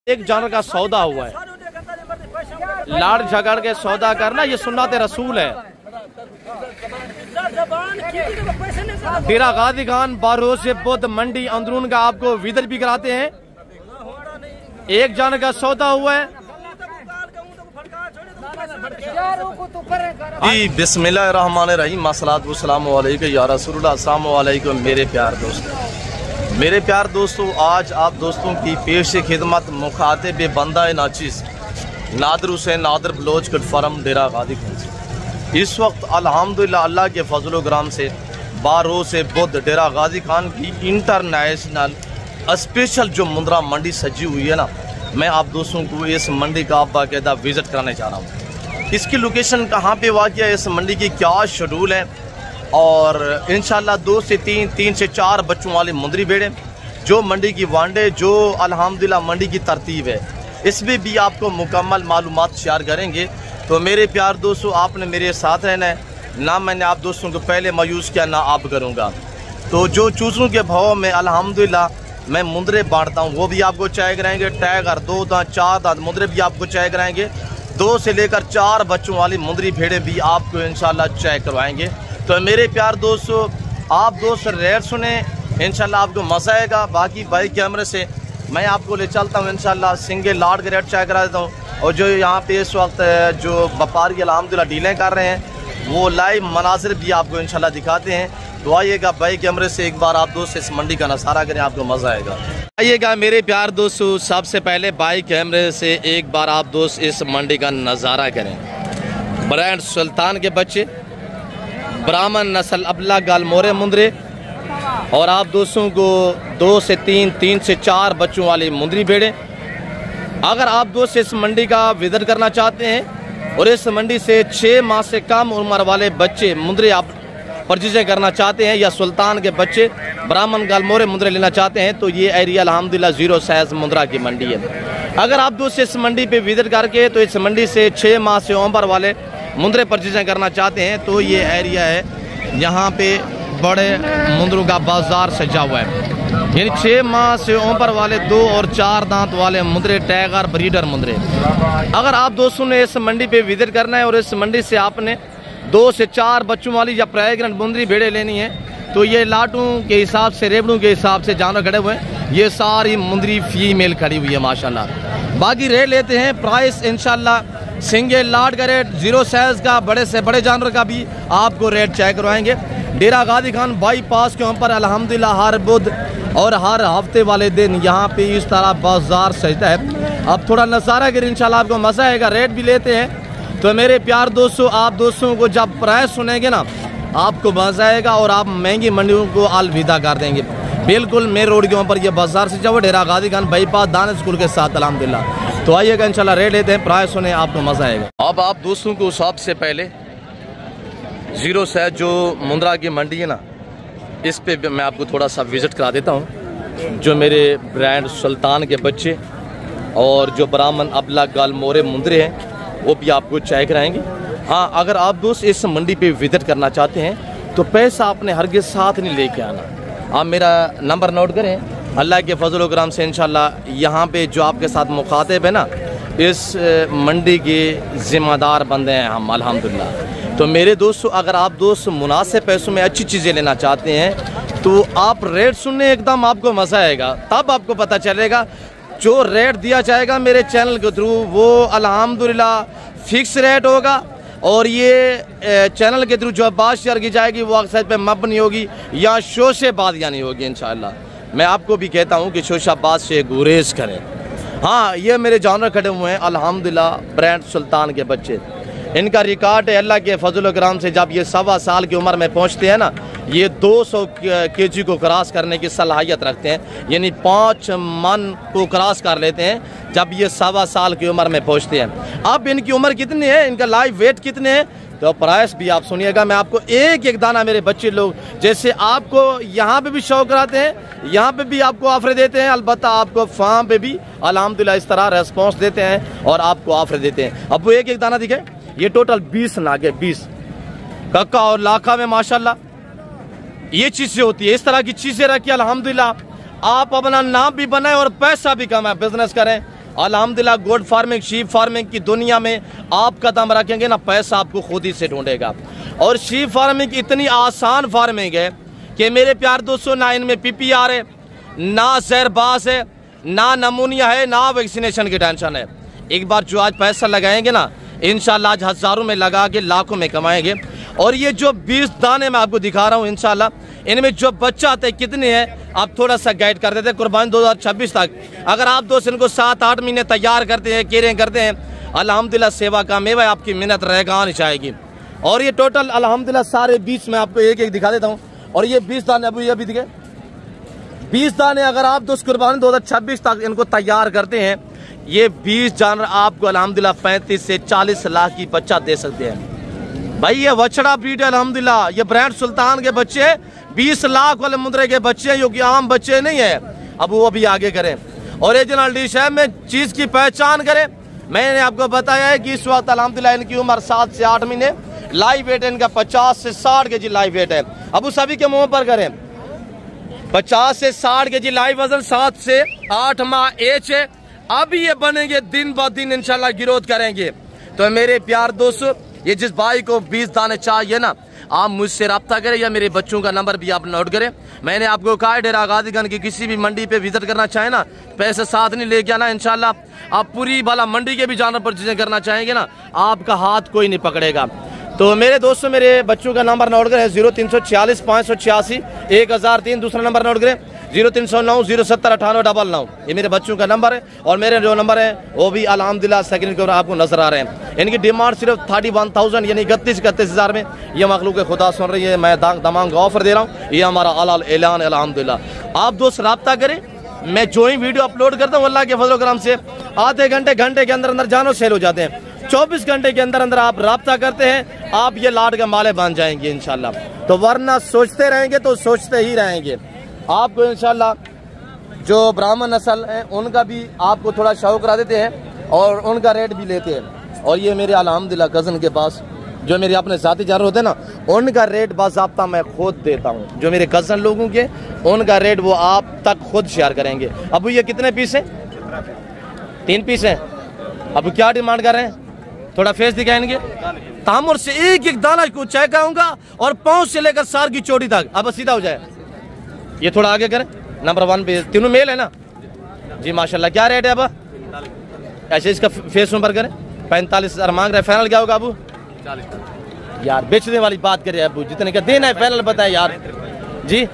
एक जानवर का सौदा हुआ है, लाड़ झगड़ के सौदा करना ये सुन्नत रसूल है। डेरा गाजी खान बारोज बुद्ध मंडी अंदरून का आपको विजिट भी कराते हैं। एक जानवर का सौदा हुआ है जी। बिस्मिल्लाहिर्रहमानिर्रहीम, अस्सलातु वस्सलामु अलैका या रसूलुल्लाह। अस्सलामु अलैकुम मेरे प्यार दोस्तों, आज आप दोस्तों की पेश खिदमत मुखातिब बंदा नाचीज़ नादर हुसैन नादर बलोच कट फार्म डेरा गाजी खान। इस वक्त अल्हम्दुलिल्लाह अल्लाह के फजल कराम से बारोज बुद्ध डेरा गाजी खान की इंटरनेशनल स्पेशल जो मुंद्रा मंडी सजी हुई है ना, मैं आप दोस्तों को इस मंडी का आप बाकायदा विज़िट कराने जा रहा हूँ। इसकी लोकेशन कहाँ पे वाक़ है, इस मंडी की क्या शेड्यूल है, और इंशाल्लाह 2 से 3, 3 से 4 बच्चों वाली मुंदरी भेड़े, जो मंडी की वांडे, जो अल्हम्दुलिल्लाह मंडी की तरतीब है, इसमें भी आपको मुकम्मल मालूमात शेयर करेंगे। तो मेरे प्यार दोस्तों, आपने मेरे साथ रहना है ना। मैंने आप दोस्तों को पहले मायूस किया ना आप करूँगा। तो जो चूज़ों के भाव में अल्हम्दुलिल्लाह मैं मुंदरे बांटता हूँ, वो भी आपको चेक कराएंगे। टैगर 2 दांत 4 दांत मुंदरे भी आपको चेक कराएंगे। 2 से लेकर 4 बच्चों वाली मुंदरी भेड़े भी आपको इंशाल्लाह चेक करवाएंगे। तो मेरे प्यार दोस्तों, आप दोस्त रेट सुने, इंशाल्लाह आपको मज़ा आएगा। बाकी बाइक कैमरे से मैं आपको ले चलता हूँ, इंशाल्लाह सिंगल लाट के रेट चेक करा देता हूँ। और जो यहाँ पे इस वक्त जो व्यापारी अल्हम्दुलिल्लाह डीलें कर रहे हैं, वो लाइव मनाजिर भी आपको इंशाल्लाह दिखाते हैं। तो आइएगा बाइक कैमरे से एक बार आप दोस्त इस मंडी का नज़ारा करें, आपको मज़ा आएगा। आइएगा मेरे प्यार दोस्तों, सबसे पहले बाइक कैमरे से एक बार आप दोस्त इस मंडी का नज़ारा करें। ब्रांड सुल्तान के बच्चे, ब्राह्मण नस्ल अबला गालमोरे मुंदरे, और आप दोस्तों को 2 से 3, 3 से 4 बच्चों वाली मुंदरी भेड़े। अगर आप दोस्त इस मंडी का विजिट करना चाहते हैं और इस मंडी से 6 माह से कम उम्र वाले बच्चे मुंदरे आप परचेज करना चाहते हैं, या सुल्तान के बच्चे ब्राह्मण गालमोरे मुंदरे लेना चाहते हैं, तो ये एरिया अल्हम्दुलिल्लाह 0 साइज मुंद्रा की मंडी है। अगर आप दोस्त इस मंडी पे विजिट करके तो इस मंडी से 6 माह से उम्र वाले मुंदरे परचेज करना चाहते हैं, तो ये एरिया है। यहाँ पे बड़े मुंदरों का बाजार सजा हुआ है, यानी 6 माह से उम्र वाले 2 और 4 दांत वाले मुंदरे, टैगर ब्रीडर मुंदरे। अगर आप दोस्तों ने इस मंडी पे विजिट करना है और इस मंडी से आपने 2 से 4 बच्चों वाली या प्रेग्नेंट मुंदरी भेड़े लेनी है, तो ये लाटों के हिसाब से, रेबड़ों के हिसाब से जानवर खड़े हुए हैं। ये सारी मुंदरी फीमेल खड़ी हुई है माशाल्लाह। बाकी रेट लेते हैं, प्राइस इंशाल्लाह सिंगल लाट का रेट, 0 साइज का, बड़े से बड़े जानवर का भी आपको रेट चेक करवाएंगे। डेरा गाजी खान बाईपास के ऊपर अल्हम्दुलिल्लाह हर बुध और हर हफ्ते वाले दिन यहाँ पे इस तरह बाजार सजता है। अब थोड़ा नज़ारा कर, इंशाल्लाह आपको मज़ा आएगा। रेट भी लेते हैं। तो मेरे प्यार दोस्तों, आप दोस्तों को जब प्राइस सुनेंगे ना, आपको मज़ा आएगा और आप महंगी मंडियों को अलविदा कर देंगे। बिल्कुल मेन रोड के ऊपर ये बाजार से जाओ, डेरा गाजी खान बाईपास दान स्कूल के साथ अल्हम्दुलिल्लाह। तो आइएगा इंशाल्लाह, रेट लेते हैं, प्राइस सुने, आपको मज़ा आएगा। अब आप दोस्तों को सबसे पहले 0 साइज जो मुंद्रा की मंडी है ना, इस पे मैं आपको थोड़ा सा विजिट करा देता हूँ। जो मेरे ब्रांड सुल्तान के बच्चे और जो ब्राह्मण अबला गालमोरे मुंदरे हैं, वो भी आपको चेक कराएंगे। हाँ, अगर आप दोस्त इस मंडी पे विजिट करना चाहते हैं तो पैसा अपने हरगिज़ साथ नहीं लेके आना। आप मेरा नंबर नोट करें, अल्लाह के फजल व करम से इंशाल्लाह यहाँ पे जो आपके साथ मुखातिब है ना, इस मंडी के ज़िम्मेदार बंदे हैं हम अल्हम्दुलिल्लाह। तो मेरे दोस्तों, अगर आप दोस्त मुनासिब पैसों में अच्छी चीज़ें लेना चाहते हैं, तो आप रेट सुनने एकदम आपको मज़ा आएगा। तब आपको पता चलेगा जो रेट दिया जाएगा मेरे चैनल के थ्रू, वो अल्हम्दुलिल्लाह फिक्स रेट होगा। और ये चैनल के थ्रू जो बात शेयर की जाएगी वो अक्सर पे मबनी होगी या शोशेबाजियाँ नहीं होगी इंशाअल्लाह। मैं आपको भी कहता हूँ कि शोशाबाज से गुरेज करें। हाँ, ये मेरे जानवर खड़े हुए हैं अल्हम्दुलिल्लाह, ब्रांड सुल्तान के बच्चे। इनका रिकॉर्ड है अल्लाह के फजल कराम से, जब ये 1.25 साल की उम्र में पहुँचते हैं ना, ये 200 kg को क्रॉस करने की सलाहियत रखते हैं, यानी 5 मन को क्रॉस कर लेते हैं जब ये 1.25 साल की उम्र में पहुँचते हैं। अब इनकी उम्र कितनी है, इनका लाइव वेट कितने हैं, तो प्राइस भी आप सुनिएगा। मैं आपको एक एक दाना मेरे बच्चे लोग, जैसे आपको यहाँ पे भी शौक कराते हैं, यहाँ पे भी आपको ऑफर देते हैं, अलबत्ता आपको फार्म पे भी अल्हम्दुलिल्लाह इस तरह रेस्पॉन्स देते हैं और आपको ऑफर देते हैं। अब वो एक एक दाना दिखे, ये टोटल 20 नाग है, 20 कक्का और लाखा में माशाल्लाह ये चीजें होती है। इस तरह की चीजें रखिए अल्हम्दुलिल्लाह, आप अपना नाम भी बनाएं और पैसा भी कमाएं, बिजनेस करें। अल्हम्दुलिल्लाह गोट फार्मिंग, शीप फार्मिंग की दुनिया में आप कदम रखेंगे ना, पैसा आपको खुद ही से ढूंढेगा। और शीप फार्मिंग इतनी आसान फार्मिंग है कि मेरे प्यार दोस्तों, ना इनमें PPR है, ना जहरबाज है, ना नमूनिया है, ना वैक्सीनेशन की टेंशन है। एक बार जो आज पैसा लगाएंगे ना, इंशाल्लाह आज हज़ारों में लगा के लाखों में कमाएंगे। और ये जो 20 दाने मैं आपको दिखा रहा हूँ, इंशाल्लाह इनमें जो बच्चा आते हैं कितने हैं आप थोड़ा सा गाइड कर देते हैं। कुर्बानी 2026 तक अगर आप दोस्त इनको 7-8 महीने तैयार करते हैं, केयरिंग करते हैं, अल्हम्दुलिल्लाह सेवा का मेवा आपकी मेहनत रेगान जाएगी। और ये टोटल अल्हम्दुलिल्लाह सारे 20 में आपको एक एक दिखा देता हूँ। और ये 20 दाने अभी ये भी दिखे, 20 दाने अगर आप दोस्त कुर्बानी 2026 तक इनको तैयार करते हैं, ये 20 जानवर आपको अल्हम्दुलिल्लाह 35 से 40 लाख की बच्चा दे सकते हैं। भाई ये वछड़ा ब्रीड है अल्हम्दुलिल्लाह, ये ब्रांड सुल्तान के बच्चे 20 लाख वाले मुद्रे के बच्चे हैं, जो कि आम बच्चे नहीं है। अब वो भी आगे करें। ओरिजिनल डिश है, में चीज़ की पहचान करें। मैंने आपको बताया है कि इस वक्त अल्हम्दुलिल्लाह इनकी उम्र 7 से 8 महीने, लाइव वेट इनका 50 से 60 kg लाइव वेट है। अब उस सभी के मुंह पर करें, 50 से 60 kg लाइव वजन, 7 से 8 माह एज है। अभी ये बनेंगे, दिन ब दिन इंशाल्लाह ग्रोथ करेंगे। तो मेरे प्यार दोस्तों, ये जिस भाई को 20 दाने चाहिए ना, आप मुझसे रब्ता करें या मेरे बच्चों का नंबर भी आप नोट करें। मैंने आपको कहा है डेरा गाजीगंज की किसी भी मंडी पे विजिट करना चाहे ना, पैसे साथ नहीं लेके आना। इंशाल्लाह आप पूरी बाला मंडी के भी जानवर पर चीजें करना चाहेंगे ना, आपका हाथ कोई नहीं पकड़ेगा। तो मेरे दोस्तों, मेरे बच्चों का नंबर नोट करें 0346 586 1003। दूसरा नंबर नोट करें 0309 070 9899। ये मेरे बच्चों का नंबर है। और मेरे जो नंबर है वो भी अल्हम्दुलिल्लाह सेकंड के ऊपर आपको नजर आ रहे हैं। इनकी डिमांड सिर्फ 31,000 यानी 31,000 में ये मखलूक खुदा सुन रही है। मैं तमाम का ऑफर दे रहा हूँ, ये हमारा अलाल ऐलान है अल्हम्दुलिल्लाह। आप दोस्त रब्ता करें, मैं जो ही वीडियो अपलोड करता हूँ अल्लाह के फजल करम से आधे घंटे के अंदर अंदर जानवर सेल हो जाते हैं। 24 घंटे के अंदर अंदर आप रब्ता करते हैं, आप ये लाड के माले बन जाएंगे इंशाल्लाह। तो वरना सोचते रहेंगे तो सोचते ही रहेंगे। आपको इंशाल्लाह जो ब्राह्मण नस्ल है उनका भी आपको थोड़ा शौक करा देते हैं और उनका रेट भी लेते हैं। और ये मेरे अल्हम्दुलिल्लाह कज़न के पास जो मेरे अपने साथी जानवर होते हैं ना, उनका रेट बाज़ाब्ता मैं खुद देता हूँ। जो मेरे कज़न लोगों के, उनका रेट वो आप तक खुद शेयर करेंगे। अब ये कितने पीस हैं? 3 पीस हैं। अब क्या डिमांड कर रहे हैं? थोड़ा फेस दिखाएंगे। तामुर से एक एक दाना को चेक कराऊंगा और पाँव से लेकर सार की चोटी तक। अब सीधा हो जाए, ये थोड़ा आगे करें। नंबर 1 पे तीनों मेल है ना जी, माशाल्लाह। क्या रेट है अब? ऐसे इसका फेस नंबर करें। 45,000 मांग रहे, फाइनल क्या होगा अबू? 40 यार, बेचने वाली बात करें अबू, जितने का देना है फाइनल बताए यार जी।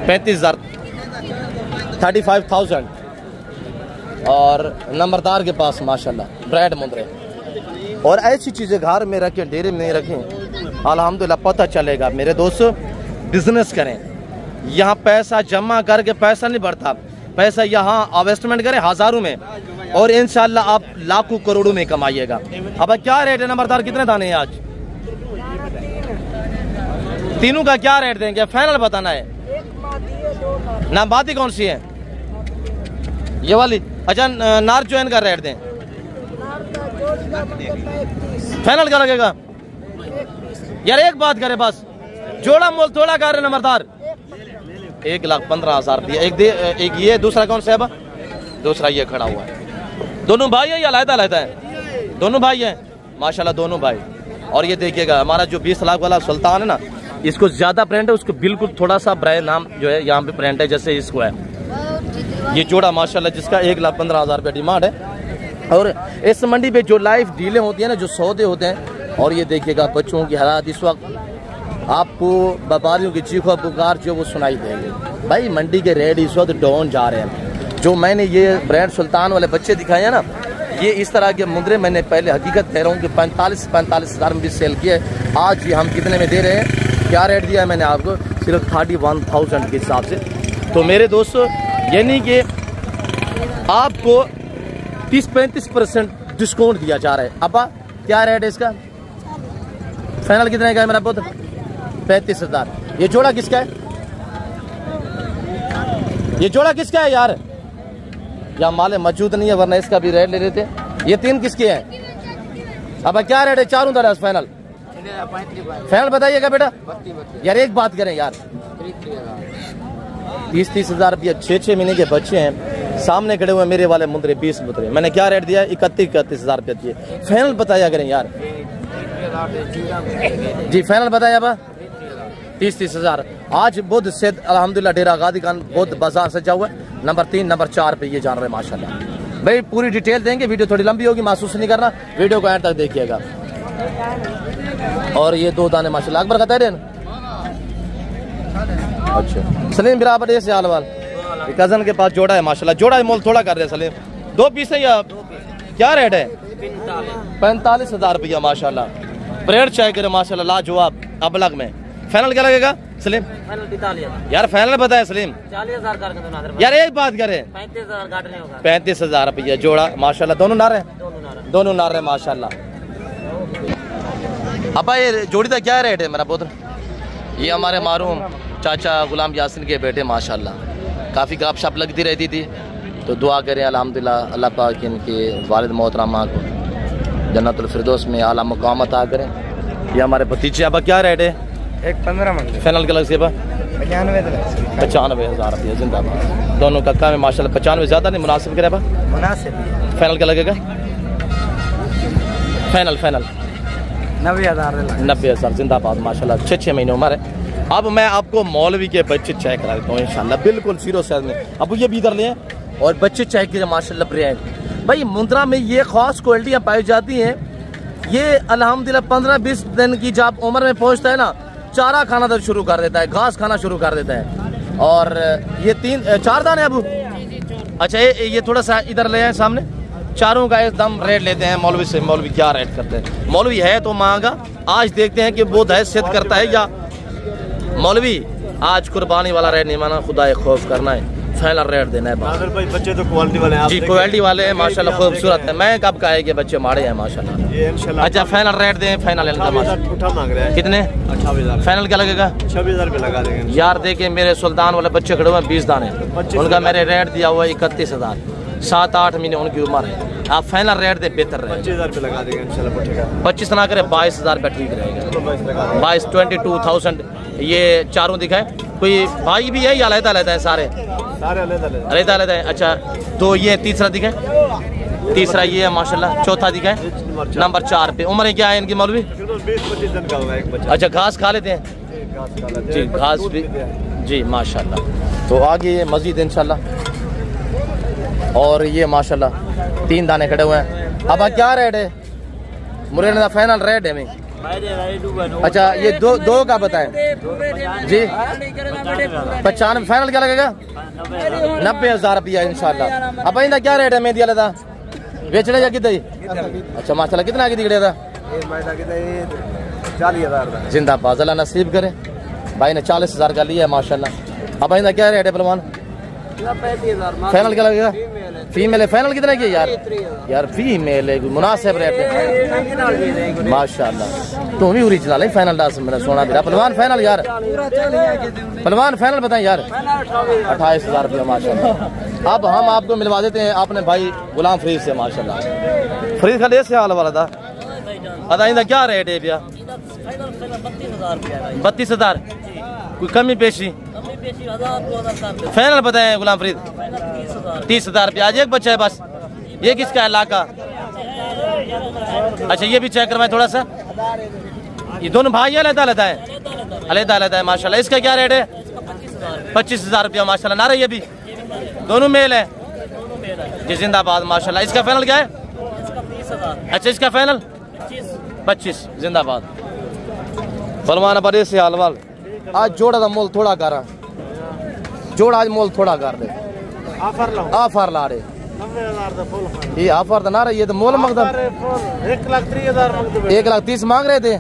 35,000, 35,000। और नंबरदार के पास माशाल्लाह ब्रांड मुंदरे। और ऐसी चीजें घर में रखें, डेरे में नहीं रखें, अल्हम्दुलिल्लाह पता चलेगा। मेरे दोस्तों, बिजनेस करें, यहाँ पैसा जमा करके पैसा नहीं बढ़ता, पैसा यहाँ इन्वेस्टमेंट करें हजारों में और इंशाल्लाह आप लाखों करोड़ों में कमाइएगा। अब क्या रेट है नंबरदार? कितने दाने हैं आज? तीनों का क्या रेट देंगे? फाइनल बताना है ना। बाती कौन सी है? ये वाली। अच्छा, नार जो इनका रेट दें, फाइनल क्या लगेगा यार? एक बात करें बस, जोड़ा मोल थोड़ा कर रहे नंबरदार। 1,15,000 दिया। एक ये, दूसरा कौन सा है? दूसरा ये खड़ा हुआ है। दोनों भाई है या अलग-अलग है? दोनों भाई हैं माशाल्लाह, दोनों भाई। और ये देखिएगा हमारा जो 20 लाख वाला सुल्तान है ना, इसको ज्यादा ब्रांड है, उसको बिल्कुल थोड़ा सा ब्रांड नाम जो है यहाँ पे ब्रांड है जैसे इसको है। ये जोड़ा माशाल्लाह जिसका 1,15,000 रुपया डिमांड है। और इस मंडी पे जो लाइव डीलें होती है ना, जो सौदे होते हैं, और ये देखिएगा बच्चों की हालात इस वक्त आपको व्यापारियों की चीखों पुकार जो वो सुनाई देंगे। भाई मंडी के रेट इस वक्त डाउन जा रहे हैं। जो मैंने ये ब्रांड सुल्तान वाले बच्चे दिखाए हैं ना, ये इस तरह के मुद्रे मैंने पहले हकीकत कह रहा हूँ कि 45,000 में भी सेल किए। आज ये हम कितने में दे रहे हैं? क्या रेट दिया है मैंने आपको? सिर्फ 31,000 के हिसाब से। तो मेरे दोस्तों, यानी कि आपको 30-35% डिस्काउंट दिया जा रहा है। अब क्या रेट है इसका? फाइनल कितने का है मेरा पुत्र? 35,000। ये जोड़ा किसका है? ये जोड़ा किसका है यार? या माले मौजूद नहीं है, वरना इसका भी रेट ले लेते। ये 3 किसके हैं? अब क्या रेट है? चारों तरह फाइनल फाइनल बताइएगा बेटा। यार एक बात करें यार, 30,000 रुपया 6 महीने के बच्चे हैं, सामने खड़े हुए मेरे वाले मुंदरे 20 मुंदरे, मैंने क्या रेट दिया? 31,000 रुपये दिए। फाइनल बताया करें यार जी, फाइनल बताया बा 30,000। आज बुध से अल्हम्दुलिल्लाह डेरा गादी खान बुध बाजार सजा हुआ है। नंबर 3 नंबर 4 पे ये जान रहे हैं माशाल्लाह। भाई पूरी डिटेल देंगे, वीडियो थोड़ी लंबी होगी, महसूस नहीं करना, वीडियो को एंड तक देखिएगा। और ये 2 दाने माशाल्लाह अकबर का तैरे। अच्छा सलीम बराबर ऐसे हाल वाल कजन के पास जोड़ा है माशाल्लाह, जोड़ा है मोल थोड़ा कर रहे हैं सलीम। 2 पीस है या क्या रेट है? 45,000 रुपया माशाल्लाह। ब्रेड चाय करे माशाल्लाह लाजवाब अबलग में। फाइनल क्या लगेगा सलीम? यार फाइनल बताए सलीम। 40,000 यार एक बात करे 35,000 रुपया जोड़ा माशाल्लाह। दोनों नारे हैं, दोनों नारे हैं माशाल्लाह। अब ये जोड़ी का क्या रेट है मेरा पुत्र? ये हमारे मारूम चाचा गुलाम यासिन के बेटे माशाल्लाह, काफ़ी गपशप लगती रहती थी, तो दुआ करें अल्हम्दुलिल्लाह अल्लाह पाक इनके वालिद मोहतरमा को जन्नतुल फिरदौस में आला मुकाम अता करें। ये हमारे भतीजे। अब क्या रेट है? 15 फाइनल का लग से 95,000 रुपये जिंदाबाद। दोनों कक्का में माशाल्लाह 95 ज़्यादा नहीं मुनासिब करे? मुनासिब। फाइनल क्या लगेगा? फाइनल 90,000 जिंदाबाद माशाल्लाह। 6 महीने उम्र है। अब मैं आपको मौलवी के बच्चे चेक करा देता हूँ इंशाल्लाह, बिल्कुल 0 साइज में। अब ये भी इधर ले और बच्चे चेक किए माशाल्लाह ब्रांड। भाई मुंद्रा में ये खास क्वालिटियाँ पाई जाती हैं। ये अल्हम्दुलिल्लाह 15-20 दिन की जब उम्र में पहुँचता है ना, चारा खाना तो शुरू कर देता है, घास खाना शुरू कर देता है। और ये 4 दाने अबू। अच्छा ये थोड़ा सा इधर ले आए सामने। चारों का एकदम रेट लेते हैं मौलवी से। मौलवी क्या रेट करते हैं? मौलवी है तो महंगा, आज देखते हैं कि बोध है सिद्ध करता है या मौलवी आज कुर्बानी वाला रेट नहीं माना, खुदा खौफ करना है, फाइनल रेट देना है। भाई बच्चे तो क्वालिटी वाले हैं जी, क्वालिटी वाले हैं माशाल्लाह, खूबसूरत है। मैं कब कहा है कि बच्चे माड़े हैं माशाल्लाह। अच्छा फाइनल रेट दें? फाइनल मांग रहे हैं कितने? 28,000। फाइनल क्या लगेगा? 26,000 रुपये लगा देंगे यार देखिए मेरे सुल्तान वाले बच्चे खड़े हुए 20 दाने, उनका मैंने रेट दिया हुआ 31,000। 7-8 महीने उनकी उम्र है। आप फाइनल रेट दे बेहतर रहे। 25,000 रुपये लगा देंगे इंशाल्लाह। 25 ना करे 22,000 रुपये ठीक रहेगा। 22,000 ये चारों दिखाए। कोई भाई भी है या अलग-अलग है? सारे अलग-अलग है। अच्छा तो ये तीसरा दिखाए, तीसरा ये है माशाल्लाह। चौथा दिखाए नंबर 4 पे। उम्र क्या है इनकी मौलवी? 20-25 दिन का होगा एक बच्चा। अच्छा घास खा लेते हैं जी? घास भी जी माशाल्लाह। तो आगे ये मस्जिद इंशाल्लाह। और ये माशाल्लाह 3 दाने खड़े हुए हैं। अब क्या रेट है? मुरेने का फाइनल रेट है मैं। अच्छा ये दो का बताएं जी? 95। फाइनल क्या लगेगा? 90,000 रुपया इंशाल्लाह। अब इनका क्या रेट है मेहदी वाले का? बेचने या कितना? अच्छा माशाल्लाह कितना की दिखड़े था? 40,000 जिंदाबाद, अल्लाह नसीब करे। भाई ने 40,000 का लिया है माशाल्लाह। अब इनका क्या रेट है पहलवान? 35,000। क्या लगेगा? फीमेल है। फाइनल कितने की यार? यार फीमेल है, मुनासिब रेट है माशाल्लाह। तुम भी ओरिजिनल है। फाइनल डांस मेरा सोना मेरा पहलवान। फाइनल यार पहलवान फाइनल बताएं यार। 28,000 रुपया माशाल्लाह। अब हम आपको मिलवा देते हैं अपने भाई गुलाम फरीद से माशाल्लाह। फरीद का ले से हाल वाला था। अदा क्या रेट है भैया? 32,000। कोई कमी पेशी? फाइनल बताएं गुलाम फरीद। 30,000 रुपया। आज एक बच्चा है बस। ये किसका इलाका? अच्छा ये भी चेक करवाएं थोड़ा सा। ये दोनों भाई अलग-अलग है, अलग-अलग है माशाल्लाह। इसका क्या रेट है? 25,000 रुपया माशाल्लाह। नारे ये भी दोनों मेल है जी जिंदाबाद माशाल्लाह। इसका फाइनल क्या है? अच्छा इसका फाइनल 25 जिंदाबाद। फरमाना बड़े से हालवाल। आज जोड़ा का मोल थोड़ा कर, जोड़ा आज मोल थोड़ा कर दे। ऑफर ला रहे ये ऑफर तो ना रही है तो मोल मंगता 1,30,000 मांग रहे थे।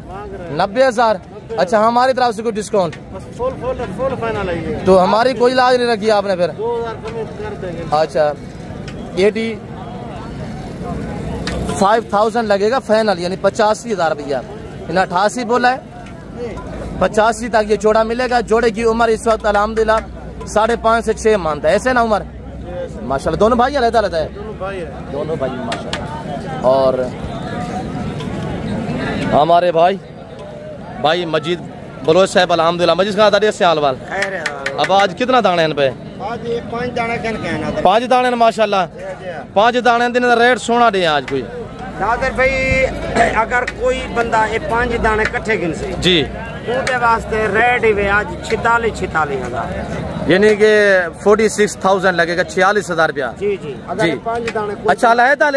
90,000। अच्छा हमारी तरफ से कोई डिस्काउंट? तो हमारी कोई लाज नहीं रखी आपने फिर? अच्छा 85,000 लगेगा फाइनल, यानी 85,000 रुपया। 88 बोला है, 85 तक ये जोड़ा मिलेगा। जोड़े की उम्र इस वक्त अल्हम्दुलिल्लाह 5.5 से 6 मानता है, ऐसे ना उम्र माशाल्लाह। दोनों भाई अलग-अलग है? दोनों भाई माशाल्लाह। और हमारे भाई मजीद बलोच साहब अल्हम्दुलिल्लाह। मजीद का से हाल वाल। अब आज कितना दाना है इन पे? आज ये 5 दाने कन कहना 5 दाने ने माशाल्लाह 5 दाने दिन रेट सोना दे आज कोई नादर भाई अगर कोई बंदा ये 5 दाने इकट्ठे गिन से जी उनके वास्ते रेट ही आज 46,000 यानी कि 46,000 लगेगा 46,000 रुपया जी जी अगर जी 5 दाने अच्छा अलहदा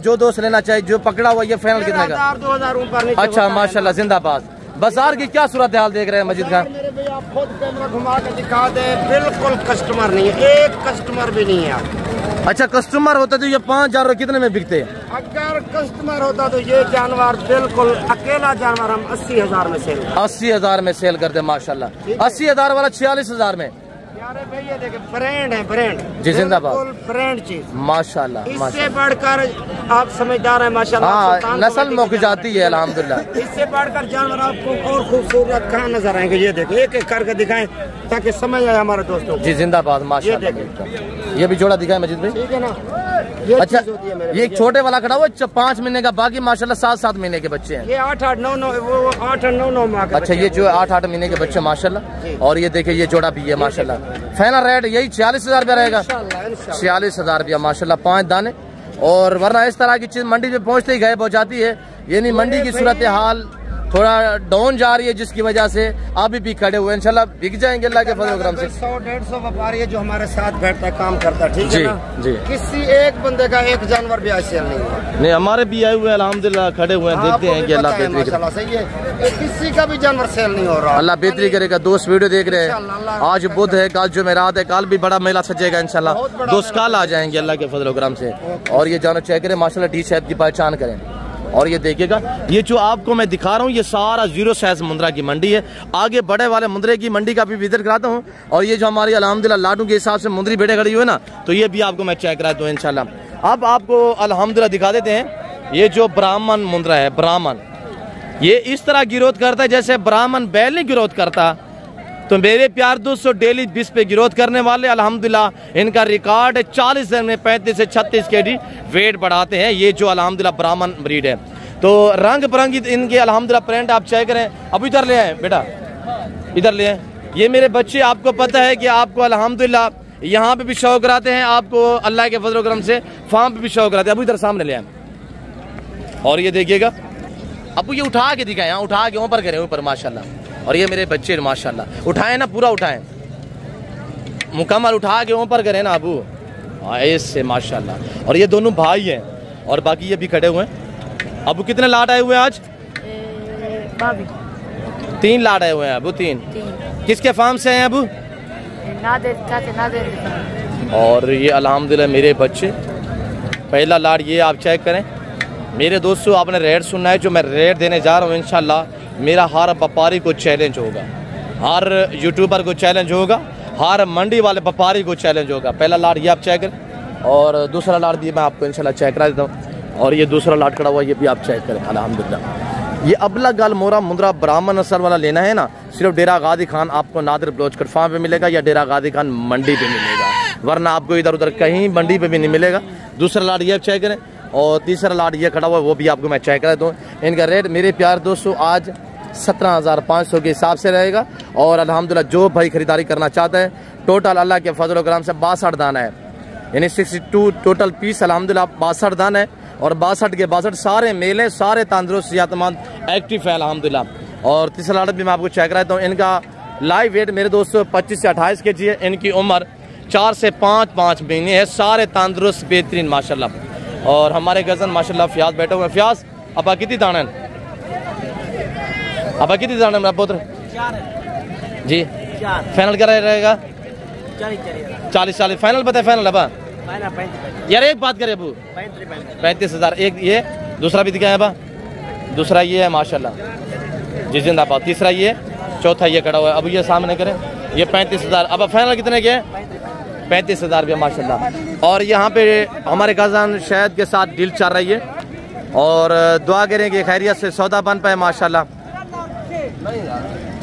जो दोस्त लेना चाहे जो पकड़ा हुआ ये फाइनल कितने का 2,000 ऊपर नीचे अच्छा माशाल्लाह जिंदाबाद बाजार की क्या सूरत हाल देख रहे हैं मजीद खान मेरे भैया आप खुद कैमरा घुमा के दिखा दे बिल्कुल कस्टमर नहीं है एक कस्टमर भी नहीं है अच्छा कस्टमर होता तो ये 5,000 कितने में बिकते हैं अगर कस्टमर होता तो ये जानवर बिल्कुल अकेला जानवर हम 80,000 में सेल 80,000 में सेल करते माशाल्लाह 80,000 वाला 46,000 में यारे भैया देखे ब्रांड है ब्रांड जी जिंदाबाद ब्रांड चीज माशाल्लाह इससे बढ़कर आप समझदार है माशाल्लाह हाँ नस्ल मुक जाती है अल्हम्दुलिल्लाह इससे बढ़कर जानवर आपको और खूबसूरत कहाँ नजर आएंगे ये देखो एक एक करके दिखाएं ताकि समझ आए हमारे दोस्तों जी जिंदाबाद माशाल्लाह ये भी जोड़ा दिखाए मजीद भाई ठीक है ना ये अच्छा चीज़ होती है मेरे ये एक छोटे वाला खड़ा हुआ 5 महीने का बाकी माशाल्लाह 7-7 महीने के बच्चे हैं ये 8-8 9 वो 8-9 माह के अच्छा ये जो 8-8 महीने के बच्चे माशाल्लाह और ये देखिए ये जोड़ा भी है माशाल्लाह फाइनल रेट यही 46,000 रुपया रहेगा 46,000 रुपया माशाल्लाह 5 दाने और वरना इस तरह की चीज मंडी में पहुंचते ही गायब हो जाती है यानी मंडी की सूरत हाल थोड़ा डाउन जा रही है जिसकी वजह से अभी भी खड़े हुए इंशाल्लाह बिक जाएंगे अल्लाह के फजल से 100-150 व्यापारी है जो हमारे साथ बैठता काम करता ठीक है ना जी किसी एक बंदे का एक जानवर भी आज सेल नहीं हुआ नहीं हमारे भी आए हुए अल्हम्दुलिल्लाह खड़े हुए हैं देखते हैं कि अल्लाह बेहतरी माशाल्लाह सही है किसी का भी जानवर सेल नहीं हो रहा अल्लाह बेहतरी करेगा दोस्त वीडियो देख रहे हैं आज बुध है कल जुमेरात है कल भी बड़ा मेला सजेगा इंशाल्लाह दोस्त कल आ जाएंगे अल्लाह के फजल करम से और ये जानो चेक करें माशाल्लाह डी शैप की पहचान करें और ये देखिएगा ये जो आपको मैं दिखा रहा हूँ ये सारा 0 साइज मुंद्रा की मंडी है आगे बड़े वाले मुंद्रे की मंडी का भी विजिट कराता हूँ और ये जो हमारी अल्हम्दुलिल्लाह लाडू के हिसाब से मुंद्री भेड़े खड़ी हुई है ना तो ये भी आपको मैं चेक कराता हूँ इंशाल्लाह अब आपको अल्हम्दुलिल्लाह दिखा देते हैं ये जो ब्राह्मण मुंद्रा है ब्राह्मण ये इस तरह गिरोध करता है जैसे ब्राह्मण बैल नहीं गिरोध करता तो मेरे प्यार दोस्तों डेली 20 पे गिरोध करने वाले अल्हम्दुलिल्लाह इनका रिकॉर्ड 40 दिन में 35 से 36 केजी वेट बढ़ाते हैं ये जो अल्हम्दुलिल्लाह ब्राह्मण ब्रीड है तो रंग बिरंगी इनके अल्हम्दुलिल्लाह प्रिंट आप चेक करें अब इधर ले आए बेटा इधर ले आए ये मेरे बच्चे आपको पता है कि आपको अल्हम्दुलिल्लाह यहाँ पे भी शौक कराते हैं आपको अल्लाह के फजल करम से फार्म पे भी शौक कराते हैं अब इधर सामने ले आए और ये देखिएगा अब ये उठा के दिखाए यहाँ उठा के ऊपर करें ऊपर माशाल्लाह और ये मेरे बच्चे माशाल्लाह उठाए ना पूरा उठाएं मुकम्मल उठा के ऊपर करें ना अबू ऐसे माशाल्लाह और ये दोनों भाई हैं और बाकी ये भी खड़े हुए हैं अबू कितने लाट आए हुए हैं आज 3 लाट आए हुए हैं अबू 3 किसके फार्म से हैं अबू और ये अल्हम्दुलिल्लाह मेरे बच्चे पहला लाट ये आप चेक करें मेरे दोस्तों आपने रेट सुनना है जो मैं रेट देने जा रहा हूँ इंशाल्लाह मेरा हर व्यापारी को चैलेंज होगा हर यूट्यूबर को चैलेंज होगा हर मंडी वाले व्यापारी को चैलेंज होगा पहला लाट ये आप चेक करें और दूसरा लाट भी मैं आपको इंशाल्लाह चेक करा देता हूँ और ये दूसरा लाट खड़ा हुआ ये भी आप चेक करें अल्हम्दुलिल्लाह ये अबला गाल मोरा मुंद्रा ब्राह्मण नस्ल वाला लेना है ना सिर्फ डेरा गादी खान आपको नादिर बलोच कट फार्म पे मिलेगा या डेरा गादी खान मंडी पे मिलेगा वरना आपको इधर उधर कहीं मंडी पे भी नहीं मिलेगा दूसरा लाट ये आप चेक करें और तीसरा लाट ये खड़ा हुआ है वो भी आपको मैं चेक करा दूँ इनका रेट मेरे प्यार दोस्तों आज 17,500 के हिसाब से रहेगा और अल्हम्दुलिल्लाह जो भाई खरीदारी करना चाहता है टोटल अल्लाह के फजल करम से 62 दाना है यानी 62 टोटल पीस अल्हम्दुलिल्लाह 62 दाना है और 62 के 62 सारे मेल हैं सारे तंदुरुस्त सेहतमंद एक्टिव है अल्हम्दुलिल्लाह और तीसरा लाट भी मैं आपको चेक कराता हूँ इनका लाइव वेट मेरे दोस्तों 25 से 28 के जी है इनकी उम्र 4 से 5 महीने है सारे तंदुरुस्त बेहतरीन माशाल्लाह और हमारे गजन माशाल्लाह फ्याज बैठे हुए फ्याज अब कितनी दाना है अब कितनी दाना मेरा पुत्र जी फाइनल क्या रहेगा 40 फाइनल बताए फाइनल अब यार एक बात करें अबू 35,000 एक ये दूसरा भी दिखाया अबा दूसरा ये है माशाल्लाह जी जिंदाबाद तीसरा ये चौथा ये खड़ा हुआ है अब ये सामने करें ये 35,000 अब फाइनल कितने के 35,000 रुपया माशाल्लाह और यहाँ पे हमारे गजान शहद के साथ डील चल रही है और दुआ करें कि खैरियत से सौदा बन पाए माशाल्लाह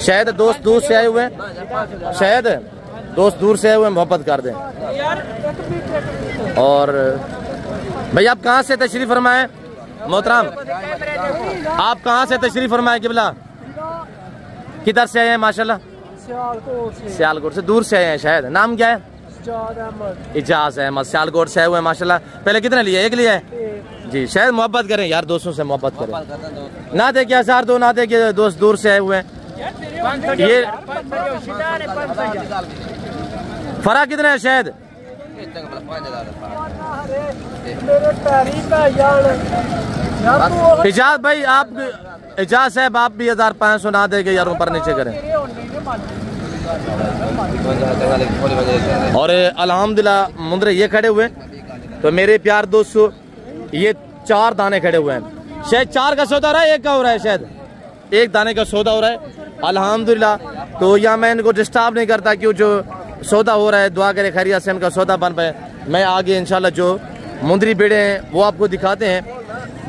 शहद दोस्त दूर से आए हुए हैं शहद दोस्त दूर से आए हुए मोहब्बत कर दें और भाई आप कहाँ से तशरीफ फरमाए मोहतरम आप कहाँ से तशरीफ फरमाए किबला किधर से आए हैं माशाल्लाह सियालकोट से दूर से आए हैं शायद नाम क्या है इजाज अहमद सियालकोट से हुए माशाल्लाह। पहले कितने लिए? एक लिए जी। शायद मोहब्बत करें यार, दोस्तों से मोहब्बत करें ना। दे क्या 4 2 ना दे के दोस्त दूर से आए हुए हैं। ये फरा कितने है शायद? इजाज भाई आप, इजाज साहब आप भी 1500 ना देंगे यार, ऊपर नीचे करें। और अल्हम्दुलिल्लाह मुंदरे ये खड़े हुए, तो मेरे प्यार दोस्तों ये 4 दाने खड़े हुए हैं। शायद 4 का सौदा हो रहा है, 1 का हो रहा है, शायद 1 दाने का सौदा हो रहा है अल्हम्दुलिल्लाह। तो यहाँ मैं इनको डिस्टर्ब नहीं करता, क्यों जो सौदा हो रहा है दुआ करे खैरियत से इनका सौदा बन पाए। मैं आगे इंशाल्लाह जो मुंदरी बेड़े हैं वो आपको दिखाते हैं,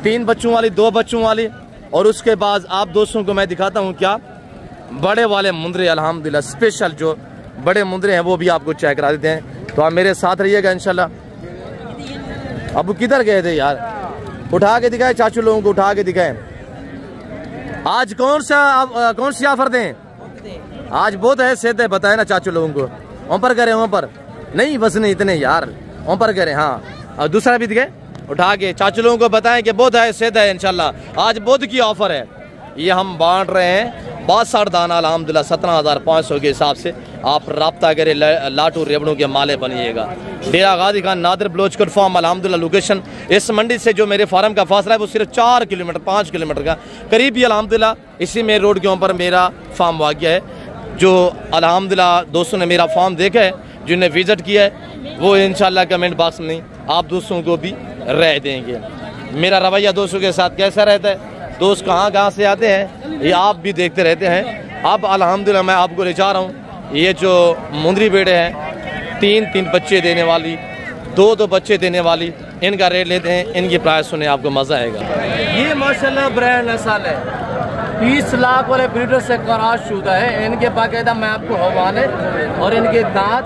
3 बच्चों वाली, 2 बच्चों वाली, और उसके बाद आप दोस्तों को मैं दिखाता हूँ क्या बड़े वाले मुंदरे अल्हम्दुलिल्लाह स्पेशल जो बड़े मुंदरे हैं वो भी आपको चेक करा देते हैं। तो आप मेरे साथ रहिएगा इंशाल्लाह। अब किधर गए थे यार? उठा के दिखाए चाचू लोगों को, उठा के दिखाए। आज कौन सी ऑफर दें? आज बहुत है सेहत बताए ना चाचू लोगों को। ऊपर करें, ऊपर नहीं बस नहीं इतने यार, ऊपर करें। हाँ और दूसरा भी दिखाए, उठा के चाचू लोगों को बताएं कि बहुत है सेहत है इंशाल्लाह। आज बहुत की ऑफर है, ये हम बांट रहे हैं 62 दाना अल्हम्दुलिल्लाह 17,500 के हिसाब से। आप रब्ता करें, लाटू रेवड़ों के माले बनिएगा। डेरा गाजी खान नादिर बलोचकोट फार्म अल्हम्दुलिल्लाह लोकेशन इस मंडी से जो मेरे फार्म का फासला है वो सिर्फ 4 किलोमीटर 5 किलोमीटर का करीब ही अल्हम्दुलिल्लाह इसी मेन रोड के ऊपर मेरा फार्म वाक़या है। जो अल्हम्दुलिल्लाह दोस्तों ने मेरा फार्म देखा है, जिन्हें विजिट किया है, वो इंशाल्लाह कमेंट बॉक्स में आप दोस्तों को भी राय देंगे। मेरा रवैया दोस्तों के साथ कैसा रहता है, दोस्त कहाँ से आते हैं, ये आप भी देखते रहते हैं। अब अल्हम्दुलिल्लाह मैं आपको ले जा रहा हूँ, ये जो मुंदरी बेड़े हैं 3 बच्चे देने वाली, 2 बच्चे देने वाली, इनका रेट लेते हैं, इनकी प्राइस सुने आपको मज़ा आएगा। ये माशाल्लाह ब्रांड नस्ल है, 20 लाख वाले ब्रीडर से क्रॉस शुदा है। इनके बाकायदा मैं आपको हवाले और इनके दांत,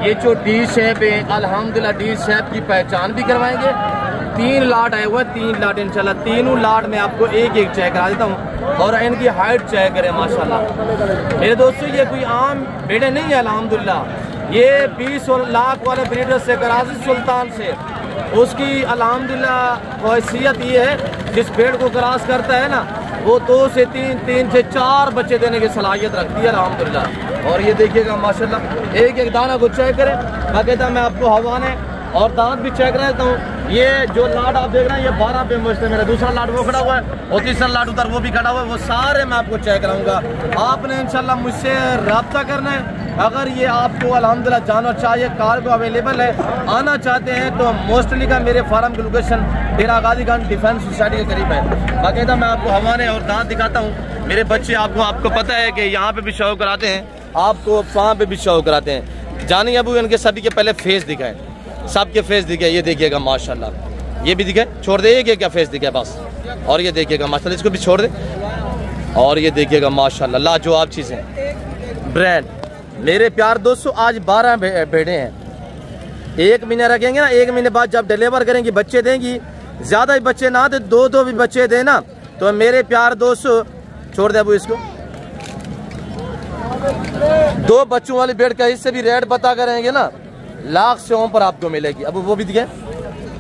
ये जो डी शेप है अल्हम्दुलिल्लाह डी शेप की पहचान भी करवाएंगे। 3 लाट आए हुए, 3 लाट इंशाल्लाह, तीनों लाट में आपको एक चेक करा देता हूँ और इनकी हाइट चेक करें माशाल्लाह। मेरे दोस्तों ये कोई आम बेड़े नहीं है अल्हम्दुलिल्लाह, ये 20 लाख वाले ब्रीडर से कराची सुल्तान से, उसकी अल्हम्दुलिल्लाह खासियत ये है जिस पेड़ को क्रॉस करता है ना वो 2 से 3 से 4 बच्चे देने की सलाहियत रखती है अल्हम्दुलिल्लाह। और ये देखिएगा माशाल्लाह, एक दाना को चेक करें बाकायदा। मैं आपको हवाने और दांत भी चेक रहता हूँ। ये जो लाट आप देख रहे हैं ये 12 पे मुश्त है, मेरा दूसरा लाट वो खड़ा हुआ है और तीसरा लाट उधर वो भी खड़ा हुआ है, वो सारे मैं आपको चेक कराऊंगा। आपने इंशाल्लाह मुझसे रब्ता करना है। अगर ये आपको अल्हम्दुलिल्लाह जानवर चाहिए, कार को अवेलेबल है, आना चाहते हैं तो मोस्टली का मेरे फार्म की लोकेशन डेरा गाजी खान डिफेंस सोसाइटी के करीब है। बाकायदा मैं आपको हवाने और दांत दिखाता हूँ। मेरे बच्चे आपको पता है कि यहाँ पे भी शो कराते हैं, आपको वहाँ पे भी शो कराते हैं। जानी अबू इनके सभी के पहले फेस दिखाए, सबके फेस दिखे। ये देखिएगा माशाल्लाह, ये भी दिखे, छोड़ दे एक क्या फेस दिखे बस। और ये देखिएगा माशाल्लाह, इसको भी छोड़ दे। और ये देखिएगा माशाल्लाह लाजवाब चीज़ें ब्रांड। मेरे प्यार दोस्तों आज 12 भेड़े हैं, 1 महीने रखेंगे ना, 1 महीने बाद जब डिलीवर करेंगी बच्चे देंगी। ज़्यादा ही बच्चे ना दे, 2 भी बच्चे दे ना, तो मेरे प्यार दोस्तों छोड़ दे अबू इसको। 2 बच्चों वाली बेड़ का इससे भी रेट बता करेंगे ना, लाख से ऊपर आपको मिलेगी। अब वो भी दिखे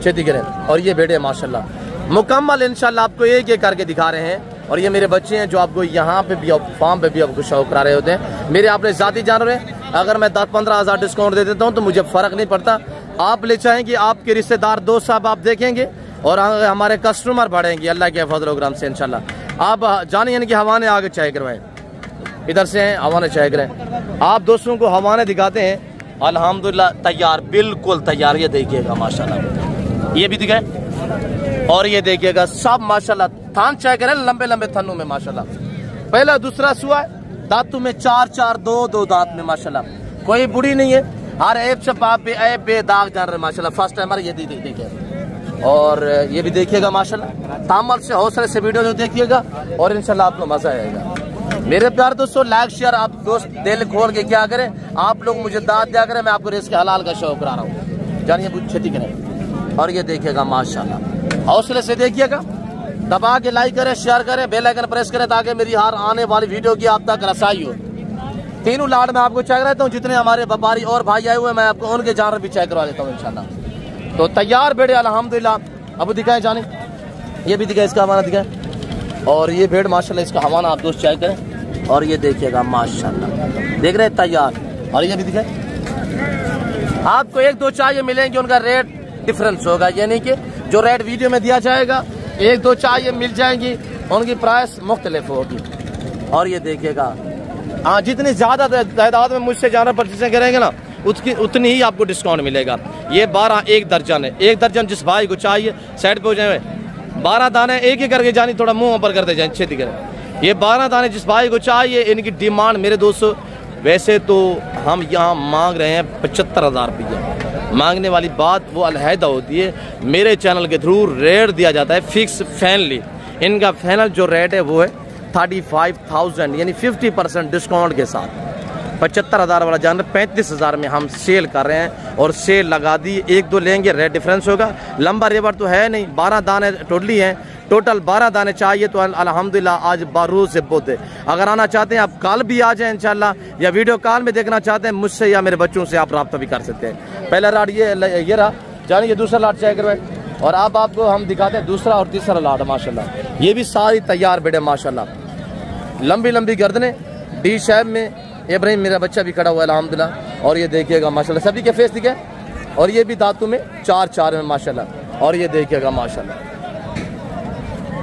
खेती करें। और ये बेटे माशाल्लाह मुकम्मल इंशाल्लाह आपको एक करके दिखा रहे हैं। और ये मेरे बच्चे हैं जो आपको यहाँ पे भी फार्म पे भी आपको शौक करा रहे होते हैं। मेरे आपने ज़ाती जानवर हैं, अगर मैं 10-15 हज़ार डिस्काउंट दे देता हूँ तो मुझे फ़र्क नहीं पड़ता। आप ले चाहेंगे, आपके रिश्तेदार दोस्त साहब आप देखेंगे और हमारे कस्टमर बढ़ेंगे अल्लाह के फजल करम से इंशाल्लाह। आप जानिए इनकी हवाने आगे चाय करवाएं, इधर से हैं हवाने चाय करें। आप दोस्तों को हवाने दिखाते हैं अल्हम्दुलिल्लाह तैयार, बिल्कुल तैयार। ये देखिएगा माशाल्लाह, ये भी दिखाए। और ये देखिएगा सब माशाल्लाह थान चाय करें, लंबे लंबे थनों में माशाल्लाह। पहला दूसरा सुआ दांतों में 4-4 2-2 दांत में माशाल्लाह, कोई बुढ़ी नहीं है। हर ऐप से पाप पे ऐप बे दाग जान रहे माशाल्लाह। फर्स्ट टाइमर ये देखिए। और ये भी देखिएगा माशाल्लाह, तामल से हौसले से वीडियो जो देखिएगा और इंशाल्लाह आपको मजा आएगा। मेरे प्यार दोस्तों लाइक शेयर आप दोस्त दिल खोल के क्या करें, आप लोग मुझे दाद दिया करें, मैं आपको रिस्क हलाल का शौक करा रहा हूँ, जानिए कुछ क्षति करें। और ये देखिएगा माशाल्लाह, हौसले से देखिएगा, दबा के लाइक करें, शेयर करें, बेल आइकन प्रेस करें ताकि मेरी हर आने वाली वीडियो की आप तक रसाई हो। तीनों लाट में आपको चेक रहता हूँ। जितने हमारे व्यापारी और भाई आए हुए मैं आपको उनके जानवर भी चेक करवा देता हूँ इंशाल्लाह। तो तैयार भेड़ अल्हम्दुलिल्लाह। अब दिखाएं जाने, ये भी दिखाए, इसका हवाना दिखाएं। और ये भेड़ माशाल्लाह इसका हवाना आप दोस्त चेक करें। और ये देखिएगा माशाल्लाह, देख रहे हैं तैयार। और ये भी दिखाए, आपको एक दो चाहिए मिलेंगे, उनका रेट डिफरेंस होगा, यानी कि जो रेट वीडियो में दिया जाएगा एक दो चाहिए मिल जाएंगी, उनकी प्राइस मुख्तलिफ होगी। और ये देखिएगा हाँ, जितनी ज़्यादा तादाद में मुझसे जानवर परचेसिंग करेंगे ना उतनी ही आपको डिस्काउंट मिलेगा। ये 12 एक दर्जन है, एक दर्जन जिस भाई को चाहिए साइड पे हो जाए। 12 दाने एक ही करके जानी, थोड़ा मुंह ऊपर करते जाए छेती करें। ये 12 दाने जिस भाई को चाहिए, इनकी डिमांड मेरे दोस्तों वैसे तो हम यहाँ मांग रहे हैं 75,000 रुपये। मांगने वाली बात वो अलहदा होती है, मेरे चैनल के थ्रू रेट दिया जाता है फिक्स फैनली। इनका फाइनल जो रेट है वो है 35,000 यानी 50% डिस्काउंट के साथ। 75,000 वाला जानवर 35,000 में हम सेल कर रहे हैं। और सेल लगा दी, एक दो लेंगे रेट डिफरेंस होगा। लंबा रेवर तो है नहीं, 12 दाने टोटली हैं, टोटल 12 दाने चाहिए। तो अल्हम्दुलिल्लाह आज बारूद से बोते। अगर आना चाहते हैं आप कल भी आ जाएं इंशाल्लाह, या वीडियो कॉल में देखना चाहते हैं मुझसे या मेरे बच्चों से आप रब्ता भी कर सकते हैं। पहला लाट ये रहा जाने, ये दूसरा लाट चेक करवाए। और अब आपको हम दिखाते हैं दूसरा और तीसरा लाट माशाल्लाह। ये भी सारी तैयार बेटे माशाल्लाह, लंबी लंबी गर्दनें, डी शेप में। इब्राहिम मेरा बच्चा भी खड़ा हुआ है अल्हम्दुलिल्लाह। और ये देखिएगा माशाल्लाह सभी के फेस दिखे। और ये भी दांतों में 4 में माशाल्लाह। और ये देखिएगा माशाल्लाह,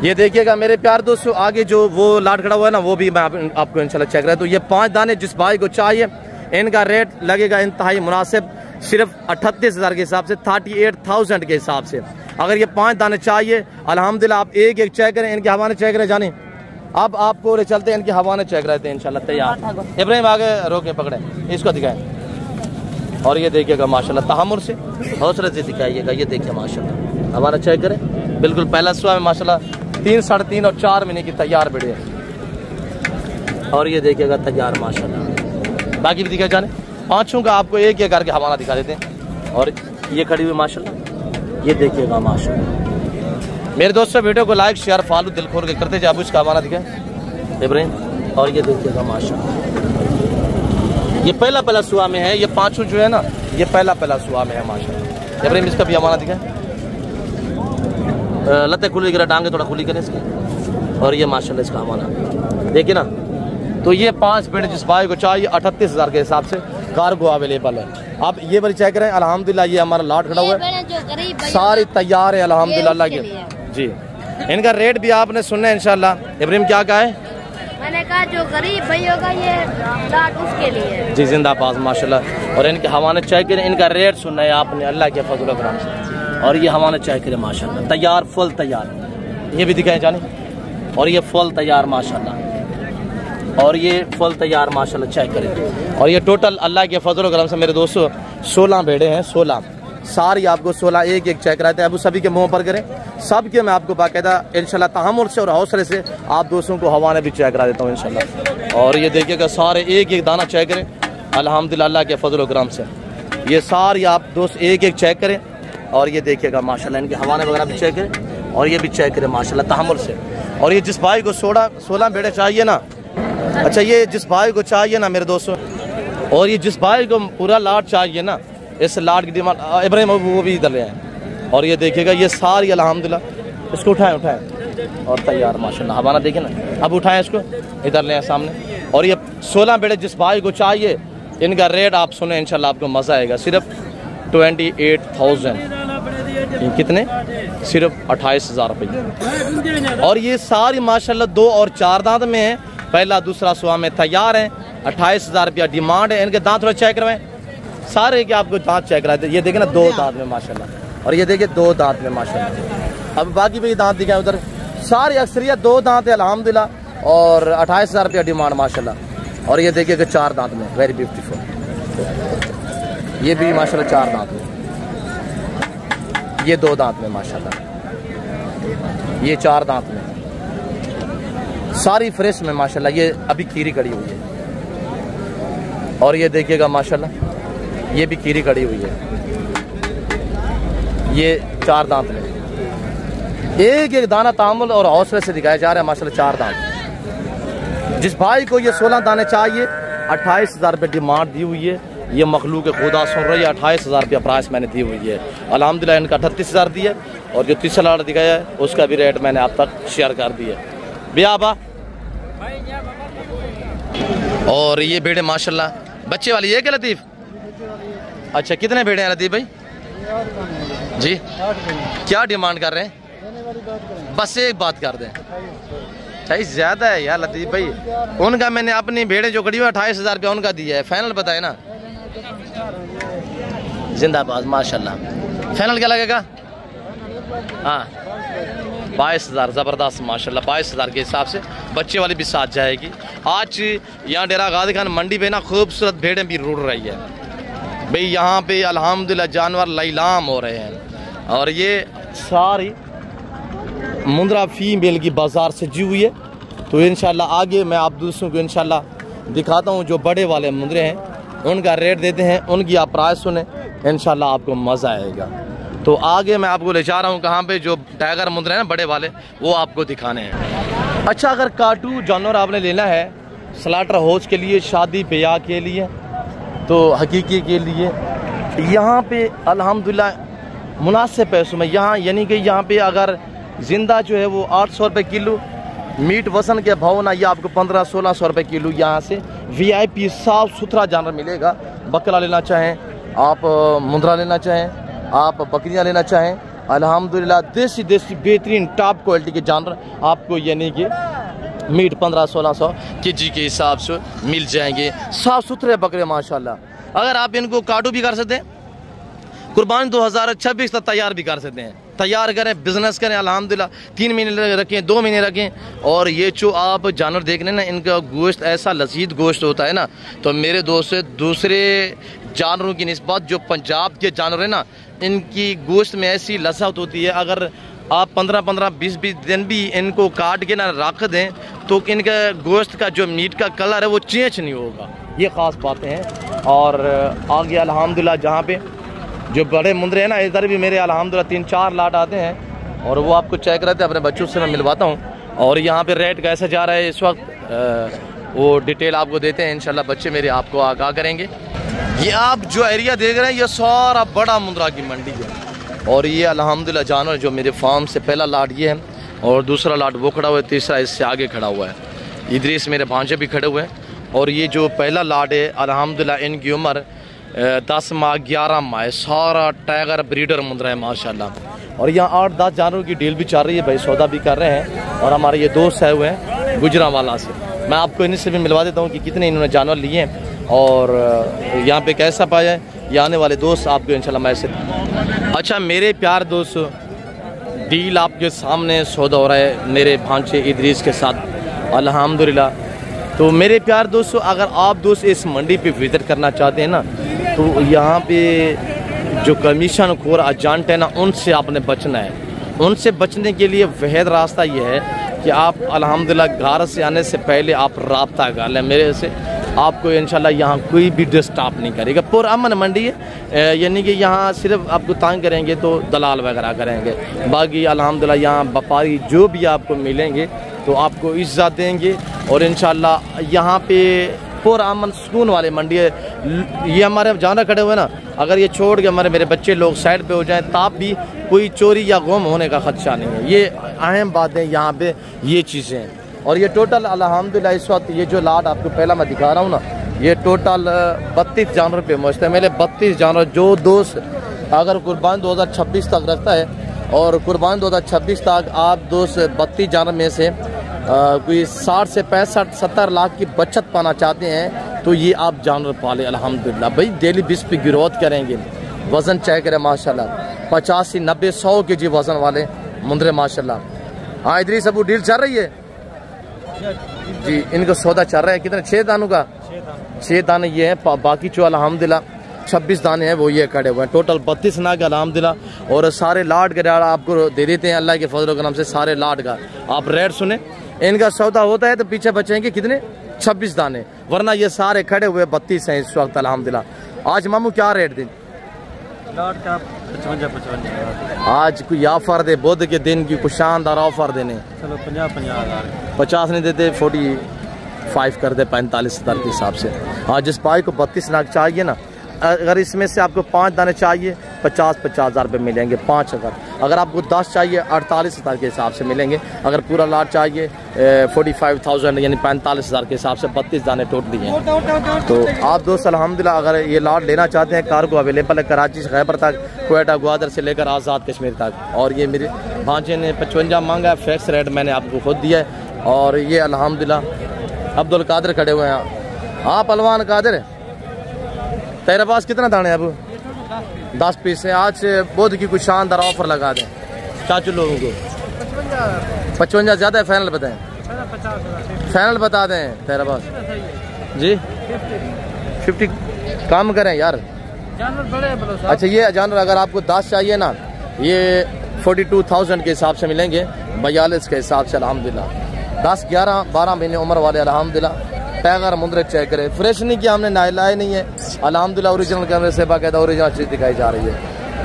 ये देखिएगा मेरे प्यार दोस्तों। आगे जो वो लाट खड़ा हुआ है ना वो भी मैं आपको इंशाल्लाह चेक रहा है। तो ये 5 दाने जिस भाई को चाहिए, इनका रेट लगेगा इंतहाई मुनासिब, सिर्फ 38,000 के हिसाब से, 38,000 के हिसाब से। अगर ये 5 दाने चाहिए अल्हम्दुलिल्लाह आप एक एक चेक करें, इनके हवाने चेक करें जाने। अब आपको चलते हैं, इनके हवाने चेक रहते हैं इंशाल्लाह। तैयार इब्राहिम आगे रोके पकड़े, इसको दिखाएं। और ये देखिएगा माशाल्लाह तहम्मुल से हौसले से दिखाइएगा। ये देखिए माशाल्लाह हमारा चेक करें, बिल्कुल पहला सुबह में माशाल्लाह 3, 3.5 और 4 महीने की तैयार बेड़े है। और ये देखिएगा तैयार माशाल्लाह। बाकी भी दिखाए जाने, पांचों का आपको एक एक करके हवाना दिखा देते हैं। और ये खड़ी हुई माशाल्लाह, ये देखिएगा माशाल्लाह। मेरे दोस्तों वीडियो को लाइक शेयर फॉलो दिल खोल के करते जाए। अब इसका हवाना दिखाए इब्राहिम। और ये देखिएगा माशाल्लाह, ये पहला सुआ में है। ये पांचों जो है ना ये पहला सुआ में है माशाल्लाह। इब्राहिम इसका भी हवाना दिखाए। लते खुली करें, टांगे थोड़ा खुली करें इसकी। और ये माशाल्लाह इसका हवाना देखिए ना। तो ये 5 बेड जिस भाई को चाहिए 38,000 के हिसाब से कार्गो अवेलेबल है। अब ये वाली चेक करें अल्हम्दुलिल्लाह। ये हमारा लाट खड़ा हुआ है, सारी तैयार है अल्हम्दुलिल्लाह के जी। इनका रेट भी आपने सुनना है इंशाल्लाह। इब्राहिम क्या कहा है? मैंने कहा जो गरीब भाई होगा ये लाट उसके लिए जी, जिंदाबाद माशाल्लाह। और इनके हवाने चेक करें, इनका रेट सुनना है आपने अल्लाह के फजल करम से। और ये हवाने चेक करें माशाल्लाह, तैयार फुल तैयार। ये भी दिखाए जाने। और ये फुल तैयार माशाल्लाह। और ये फुल तैयार माशाल्लाह चेक करें। और ये टोटल अल्लाह के फजल करम से मेरे दोस्तों 16 भेड़े हैं, 16 सारी आपको 16 एक एक चेक कराते हैं। अब सभी के मुंह पर करें, सब के मैं आपको बाकायदा इंशाल्लाह तहम्मुल से और हौसले से आप दोस्तों को हवाने भी चेक करा देता हूँ इंशाल्लाह। और ये देखिएगा सारे एक एक दाना चेक करें अल्हम्दुलिल्लाह अल्लाह के फजल करम से। ये सारी आप दोस्त एक एक चेक करें। और ये देखिएगा माशाल्लाह इनके हवाने वगैरह भी चेक करें। और ये भी चेक करें माशाल्लाह तहम्मुल से। और ये जिस भाई को 16 भेड़े चाहिए ना, अच्छा ये जिस भाई को चाहिए ना मेरे दोस्तों, और ये जिस भाई को पूरा लाट चाहिए ना, इस लाट की डिमांड इब्राहिम वो भी इधर ले आए। और ये देखिएगा ये सारी अल्हम्दुलिल्लाह। इसको उठाएं और तैयार माशाल्लाह हवाना देखें ना। अब उठाएं इसको, इधर ले आए सामने। और ये 16 बेड़े जिस भाई को चाहिए, इनका रेट आप सुने इंशाल्लाह आपको मज़ा आएगा। सिर्फ 28,000, कितने? सिर्फ 28,000 रुपये। और ये सारी माशाल्लाह 2 और 4 दांत में है, पहला दूसरा सुआ में तैयार है। 28,000 रुपया डिमांड है। इनके दांत थोड़ा चेक करवाएं, सारे के आपको दांत चेक कराते। ये देखें ना 2 दांत में माशाल्लाह। और ये देखिए 2 दांत में माशाल्लाह। अब बाकी भी दांत दिखाए उधर, सारी अक्सरियत 2 दांत है अल्हम्दुलिल्लाह। और 28,000 रुपया डिमांड माशाल्लाह। और ये देखिए 4 दांत में, वेरी ब्यूटीफुल। ये भी माशाल्लाह 4 दांत में, ये 2 दांत में माशाल्लाह, ये 4 दांत में, सारी फ्रेश में माशाल्लाह। ये अभी खीरी कड़ी हुई है। और ये देखिएगा माशाल्लाह ये भी खीरी कड़ी हुई है। ये 4 दांत में, एक एक दाना तामुल और हौसले से दिखाया जा रहा है माशाल्लाह। 4 दांत। जिस भाई को ये 16 दाने चाहिए 28,000 रुपये डिमांड दी हुई है। ये मखलूक खुदा सुन रही है, 28,000 रुपया प्राइस मैंने दी हुई है। अल्हम्दुलिल्लाह इनका 38,000 दी है और जो तीसरा लाट दिखाया है उसका भी रेट मैंने आप तक शेयर कर दिया भैया बा। और ये भेड़े माशाल्लाह बच्चे वाली है क्या लतीफ़? अच्छा कितने भेड़े हैं लतीफ़ भाई जी? क्या डिमांड कर रहे हैं? बस एक बात कर दें, सही ज़्यादा है यार लतीफ़ भाई। उनका मैंने अपनी भेड़े जो खड़ी हुई 28,000 रुपया उनका दिया है। फाइनल बताए ना? जिंदाबाद माशाल्लाह। फाइनल क्या लगेगा? हाँ 22,000 ज़बरदस्त माशाल्लाह। 22,000 के हिसाब से बच्चे वाली भी साथ जाएगी। आज यहाँ डेरा गाजी खान मंडी पे ना खूबसूरत भेड़ें भी रुड़ रही है भाई। यहाँ पे अल्हम्दुलिल्लाह जानवर लैलाम हो रहे हैं और ये सारी मुंद्रा फीमेल की बाज़ार सजी हुई है। तो इंशाल्लाह आगे मैं आप दूसरों को इंशाल्लाह दिखाता हूँ। जो बड़े वाले मुंद्रे हैं उनका रेट देते हैं, उनकी आप प्राइस सुने, इंशाल्लाह आपको मज़ा आएगा। तो आगे मैं आपको ले जा रहा हूँ कहाँ पे जो टाइगर मुंद्रे हैं ना बड़े वाले, वो आपको दिखाने हैं। अच्छा अगर काटू जानवर आपने लेना है स्लाटर हाउस के लिए, शादी ब्याह के लिए, तो हकीकी के लिए यहाँ पे अल्हम्दुलिल्लाह मुनासिब पैसों में यहाँ, यानी कि यहाँ पे अगर ज़िंदा जो है वो 800 रुपये किलो, मीट वसन के भाव ना ये आपको 1500-1600 रुपये किलो यहाँ से VIP साफ़ सुथरा जानवर मिलेगा। बकरा लेना चाहें आप, मुंद्रा लेना चाहें आप, बकरियाँ लेना चाहें, अल्हम्दुलिल्लाह देसी बेहतरीन टॉप क्वालिटी के जानवर आपको यानी कि मीट 1500-1600 kg के हिसाब से मिल जाएंगे। साफ़ सुथरे बकरे माशाल्लाह। अगर आप इनको काटू भी कर सकते हैं, कुर्बानी 2026 तक तैयार भी कर सकते हैं। तैयार करें, बिज़नेस करें अल्हम्दुलिल्लाह। 3 महीने रखें, 2 महीने रखें। और ये जो आप जानवर देख रहे हैं ना, इनका गोश्त ऐसा लजीज गोश्त होता है ना। तो मेरे दोस्त से दूसरे जानवरों की निस्बत जो पंजाब के जानवर हैं ना, इनकी गोश्त में ऐसी लज़्ज़त होती है। अगर आप 15-15, 20-20 दिन भी इनको काट के ना रख दें तो इनका गोश्त का जो मीट का कलर है वो चेंज नहीं होगा। ये ख़ास बातें हैं। और आगे अल्हम्दुलिल्लाह जहाँ पे जो बड़े मुंद्रे हैं ना, इधर भी मेरे अल्हम्दुलिल्लाह 3-4 लाट आते हैं और वो आपको चेक रहते हैं। अपने बच्चों से मैं मिलवाता हूँ। और यहाँ पे रेट कैसे जा रहा है इस वक्त वो डिटेल आपको देते हैं इंशाल्लाह। बच्चे मेरे आपको आगाह करेंगे। ये आप जो एरिया देख रहे हैं ये सारा बड़ा मुंद्रा की मंडी है। और ये अल्हम्दुलिल्लाह जानवर जो मेरे फार्म से पहला लाट ये है और दूसरा लाट वो खड़ा हुआ है, तीसरा इससे आगे खड़ा हुआ है। इधर मेरे भांजे भी खड़े हुए हैं। और ये जो पहला लाट है अल्हम्दुलिल्लाह इनकी उम्र 10 माह 11 माह, सारा टाइगर ब्रीडर मुंद्रा है माशाल्लाह। और यहाँ 8-10 जानवरों की डील भी चल रही है भाई, सौदा भी कर रहे हैं। और हमारे ये दोस्त आए हुए हैं गुजरांवाला से, मैं आपको इनसे भी मिलवा देता हूँ कि कितने इन्होंने जानवर लिए हैं और यहाँ पे कैसा पाया है। ये आने वाले दोस्त आपको इंशाल्लाह मैसेज। अच्छा मेरे प्यार दोस्त, डील आपके सामने सौदा हो रहा है मेरे भांजे इदरीस के साथ अल्हम्दुलिल्लाह। तो मेरे प्यार दोस्तों, अगर आप दोस्त इस मंडी पे विज़िट करना चाहते हैं ना, तो यहाँ पे जो कमीशन खोर एजेंट है ना, उनसे आपने बचना है। उनसे बचने के लिए वहद रास्ता ये है कि आप अल्हम्दुलिल्लाह घर से आने से पहले आप रब्ता कर लें मेरे से। आपको इंशाल्लाह यहाँ कोई भी डिस्टर्ब नहीं करेगा। पुरअमन मंडी है, यानी कि यहाँ सिर्फ आपको तंग करेंगे तो दलाल वगैरह करेंगे। बाकी अल्हम्दुलिल्लाह यहाँ व्यापारी जो भी आपको मिलेंगे तो आपको इज्जत देंगे। और इंशाल्लाह यहाँ पे पुरअमन सुकून वाली मंडी है। ये हमारे जानवर खड़े हुए ना, अगर ये छोड़ के हमारे मेरे बच्चे लोग साइड पे हो जाएं तब भी कोई चोरी या गुम होने का खदशा नहीं है। ये अहम बात है यहाँ पे, ये चीज़ें हैं। और ये टोटल अल्हम्दुलिल्लाह इस वक्त ये जो लाट आपको पहला मैं दिखा रहा हूँ ना, ये टोटल 32 जानवर पे मुश्तमिल है। 32 जानवर जो दोस्त अगर कुर्बान 2026 तक रखता है और कुर्बान 2026 तक आप दोस्त 32 जानवर में से कोई 60 से 65-70 लाख की बचत पाना चाहते हैं तो ये आप जानवर पाले अल्हम्दुलिल्लाह। भाई डेली 20 पे ग्रोथ करेंगे। वज़न चेक करें माशाल्लाह, 85, 90, 100 kg वज़न वाले मुंद्रे माशाल्लाह। हाँ इधर सब डील चल रही है जी, इनका सौदा चल रहा है। कितने? 6 दानों का 6 दाने ये हैं। बाकी जो अल्हम्दुलिल्लाह 26 दाने हैं वो ये खड़े हुए हैं। टोटल 32 नाग अल्हम्दुलिल्लाह। और सारे लाट का रेट आपको दे देते हैं अल्लाह के फजल करम से। सारे लाट का आप रेट सुने। इनका सौदा होता है तो पीछे बचेंगे कितने? 26 दाने, वरना ये सारे खड़े हुए 32 हैं इस वक्त अल्हम्दुलिल्लाह। आज मामू क्या रेट दें? लाट का 55 आज कोई ऑफर दे, बुध के दिन की कुछ शानदार ऑफर देने। चलो 50 हज़ार। 50 नहीं देते, 40 5 कर दे 45,000 के हिसाब से। हाँ, जिस भाई को 32 नाग चाहिए ना, अगर इसमें से आपको 5 दाने चाहिए 50,000 रुपये मिलेंगे 5 अगर आपको 10 चाहिए 48,000 के हिसाब से मिलेंगे। अगर पूरा लाट चाहिए 45,000 यानी 45,000 के हिसाब से 32 दाने टोटली हैं। तो आप दोस्त अल्हम्दुलिल्लाह अगर ये लाट लेना चाहते हैं, कार्गो अवेलेबल है कराची से खैबर तक, क्वेटा ग्वादर से लेकर आज़ाद कश्मीर तक। और ये मेरे भांजे ने 55 मांगा है, फिक्स रेट मैंने आपको खुद दिया है। और ये अल्हम्दुलिल्लाह अब्दुल कादिर खड़े हुए हैं। हाँ पहलवान कादिर, तेरे पास कितना दाने हैं अब? 10 पीस है। आज बोध की कुछ शानदार ऑफर लगा दें चाचू लोगों को। 55 ज़्यादा है, फाइनल बताएं। फाइनल बता दें तेरे पास जी 50 कम करें यार। जानवर बड़े अच्छा ये जानवर अगर आपको 10 चाहिए ना, ये 42,000 के हिसाब से मिलेंगे, 42 के हिसाब से अल्हम्दुलिल्लाह। 10, 11, 12 महीने उम्र वाले अल्हम्दुलिल्लाह। टाइगर मुंद्रे चेक करें, फ्रेश नहीं किया हमने, लाए नहीं है अल्हम्दुलिल्लाह। ओरिजिनल कैमरे से बाकायदा ओरिजिनल चीज़ दिखाई जा रही है।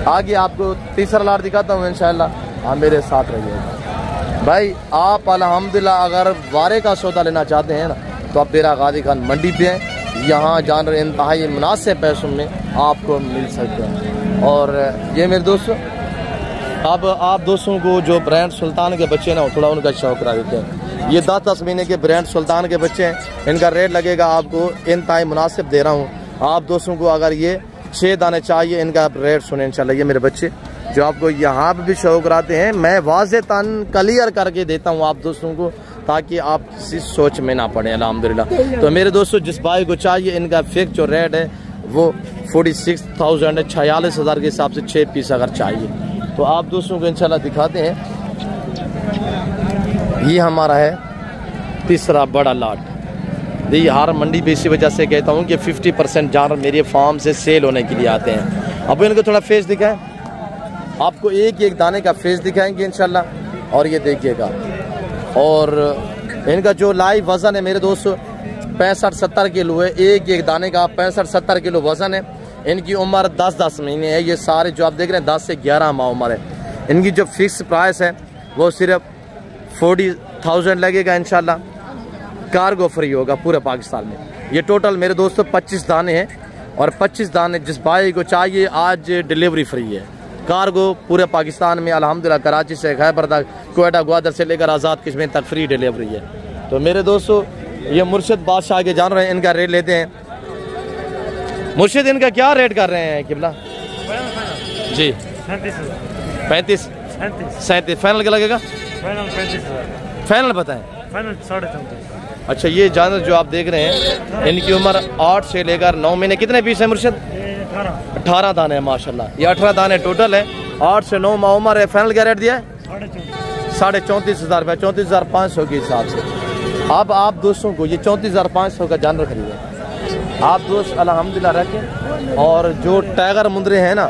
आगे आपको तीसरा लाट दिखाता हूँ इंशाल्लाह, आप मेरे साथ रहिएगा भाई। आप अल्हम्दुलिल्लाह अगर वारे का सौदा लेना चाहते हैं ना, तो आप डेरा गाजी खान मंडी पे हैं। यहाँ जानवर इंतहाई मुनासिब पैसों में आपको मिल सकते हैं। और ये मेरे दोस्तों, अब आप दोस्तों को जो ब्रांड सुल्तान के बच्चे ना, थोड़ा उनका शौक करा देते हैं। ये 10-10 महीने के ब्रांड सुल्तान के बच्चे हैं, इनका रेट लगेगा आपको इंतहाई मुनासिब दे रहा हूँ आप दोस्तों को। अगर ये 6 दाने चाहिए, इनका रेट सुने इंशाल्लाह। ये मेरे बच्चे जो आपको यहाँ पे भी शौक कराते हैं, मैं वाज़े तन क्लियर करके देता हूँ आप दोस्तों को, ताकि आप किसी सोच में ना पड़े अल्हम्दुलिल्लाह। तो मेरे दोस्तों जिस भाई को चाहिए, इनका फिक्स जो रेट है वो 46,000 है, 46,000 के हिसाब से 6 पीस अगर चाहिए। तो आप दोस्तों को इंशाल्लाह दिखाते हैं। ये हमारा है तीसरा बड़ा लाट। ये हर मंडी पे इसी वजह से कहता हूँ कि 50% जानवर मेरे फार्म से सेल होने के लिए आते हैं। अब इनको थोड़ा फेस दिखाएं, आपको एक एक दाने का फेस दिखाएंगे इंशाल्लाह। और ये देखिएगा, और इनका जो लाइव वज़न है मेरे दोस्तों 65-70 किलो है। एक एक दाने का 65-70 किलो वज़न है। इनकी उम्र 10-10 महीने है। ये सारे जो आप देख रहे हैं 10 से 11 माह उम्र है। इनकी जो फिक्स प्राइस है वो सिर्फ 40,000 लगेगा इंशाल्लाह। कार्गो फ्री होगा पूरे पाकिस्तान में। ये टोटल मेरे दोस्तों 25 दाने हैं, और 25 दाने जिस भाई को चाहिए आज डिलीवरी फ्री है। कार्गो पूरे पाकिस्तान में अल्हम्दुलिल्लाह, कराची से खैबर तक, क्वेटा ग्वादर से लेकर आज़ाद कश्मीर तक फ्री डिलीवरी है। तो मेरे दोस्तों ये मुर्शिद बादशाह के जानवर हैं, इनका रेट लेते हैं। मुर्शिद इनका क्या रेट कर रहे हैं किबला जी? 35 37 फाइनल क्या लगेगा? फाइनल बताएं। फाइनल 34.5। अच्छा ये जानवर जो आप देख रहे हैं, इनकी उम्र 8 से लेकर 9 महीने। कितने पीस है मुर्शिद? 18 दाने हैं माशाल्लाह। ये 18 दाने टोटल है, 8 से 9 माह उम्र है। फाइनल क्या रेट दिया है? 34,500 रुपये, 34,500 के हिसाब से। अब आप दोस्तों को ये 34,500 का जानवर खरीदे आप दोस्त अल्हम्दुलिल्लाह रखें। और जो टाइगर मुंद्रे हैं ना,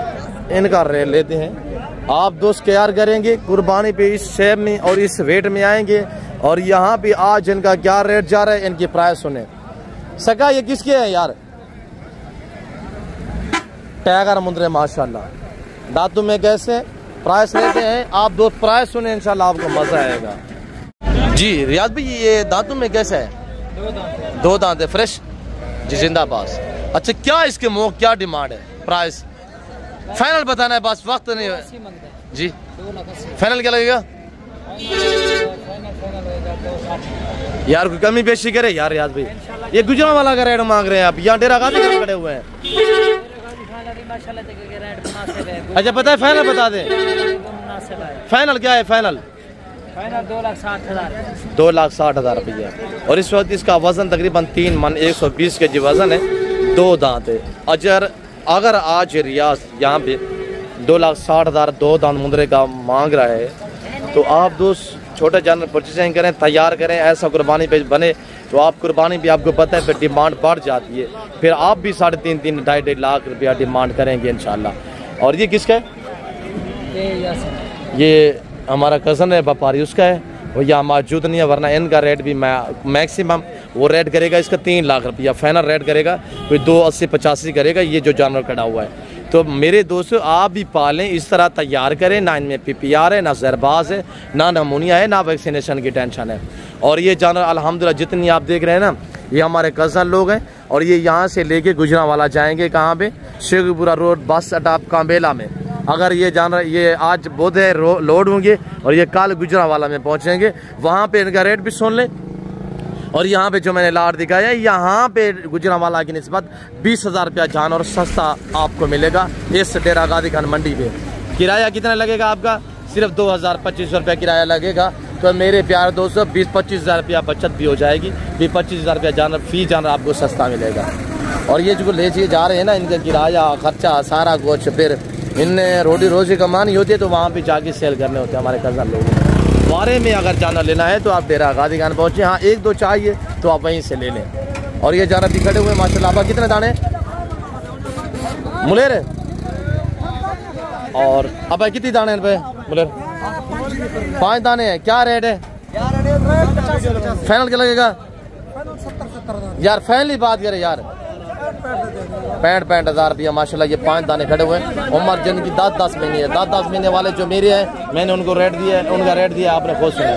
इनका रेट लेते हैं आप दोस्त तैयार करेंगे कुर्बानी पे। इस शेप में और इस वेट में आएंगे। और यहाँ पे आज इनका क्या रेट जा रहा है, इनकी प्राइस सुने। सका ये किसके हैं यार? टाइगर मुंद्रे माशाल्लाह। दांतों में कैसे प्राइस लेते हैं आप दोस्त, प्राइस सुने इंशाल्लाह आपको मजा आएगा। जी रियाज भाई ये दांतों में कैसे है? 2 दांत है, फ्रेश जी, जिंदाबाद। अच्छा क्या इसके मुँह क्या डिमांड है? प्राइस फाइनल बताना है, बस वक्त नहीं है जी। फाइनल क्या लगेगा यार? कोई कमी पेशी करे यार रियाज भाई। ये गुजरा वाला का रेट मांग रहे हैं आप, यहाँ डेरा गाजी खान खड़े हुए हैं। अच्छा पता है फाइनल बता दें। फाइनल क्या है? फाइनल 2,60,000 रुपया। और इस वक्त इसका वजन तकरीबन 3 मन 120 के जी वजन है। 2 दांत है। अगर आज रियाज यहाँ पे 2,60,000 2 दांत मुंद्रे का मांग रहा है, तो आप दोस्त छोटे जानवर परचेसिंग करें, तैयार करें, ऐसा कुर्बानी पे बने तो आप कुर्बानी भी आपको पता है फिर डिमांड बढ़ जाती है। फिर आप भी 3.5 2.5 लाख रुपया डिमांड करेंगे इंशाल्लाह। और ये किसका है? ये हमारा कज़न है व्यापारी, उसका है। वो यहाँ मौजूद नहीं है, वरना इनका रेट भी मैक्सिमम वो रेट करेगा इसका 3 लाख रुपया। फाइनल रेट करेगा कोई 280-85 करेगा ये जो जानवर खड़ा हुआ है। तो मेरे दोस्तों आप भी पालें, इस तरह तैयार करें, ना इनमें PPR है, ना जहरबाज है, ना नमूनिया है, ना वैक्सीनेशन की टेंशन है। और ये जानवर अल्हम्दुलिल्लाह जितनी आप देख रहे हैं ना, ये हमारे कज़न लोग हैं और ये यहाँ से लेके गुजरांवाला जाएंगे कहाँ पे, शेखपुरा रोड बस अड्डा कांबेला में। अगर ये जानवर ये आज बुध है लोड होंगे और ये कल गुजरांवाला में पहुँचेंगे, वहाँ पे इनका रेट भी सुन लें। और यहाँ पे जो मैंने लाट दिखाया है, यहाँ पे गुजरांवाला की निस्बत 20,000 रुपया जानवर सस्ता आपको मिलेगा इस डेरा गादी खान मंडी पे। किराया कितना लगेगा आपका? सिर्फ 2,025 रुपया किराया लगेगा। तो मेरे प्यारे दोस्तों 20-25 हज़ार रुपया बचत भी हो जाएगी। 20-25 हज़ार रुपया जानवर फी जानवर आपको सस्ता मिलेगा। और ये जो ले जा रहे हैं ना, इनका किराया खर्चा सारा कुछ, फिर इनने रोटी रोजी कमानी होती है तो वहाँ पे जाके सेल करने होते हैं हमारे कज़न लोग। बारे में अगर जानवर लेना है तो आप डेरा गादी खान पहुँचे। हाँ, 1-2 चाहिए तो आप वहीं से ले लें। और ये जानवर भी खड़े हुए माशाल्लाह। आप कितने दाने मुलेर है? और अब कितनी दाने पे मुलेर? 5 दाने हैं। क्या रेट है? फाइनल क्या लगेगा यार? फाइनली बात करे यार। 65 हज़ार रुपया माशाल्लाह। ये 5 दाने खड़े हुए हैं। उम्र जिनकी 10-10 महीने है, 10-10 महीने वाले जो मेरे हैं, मैंने उनको रेट दिया है, उनका रेट दिया आपने खुद सुना।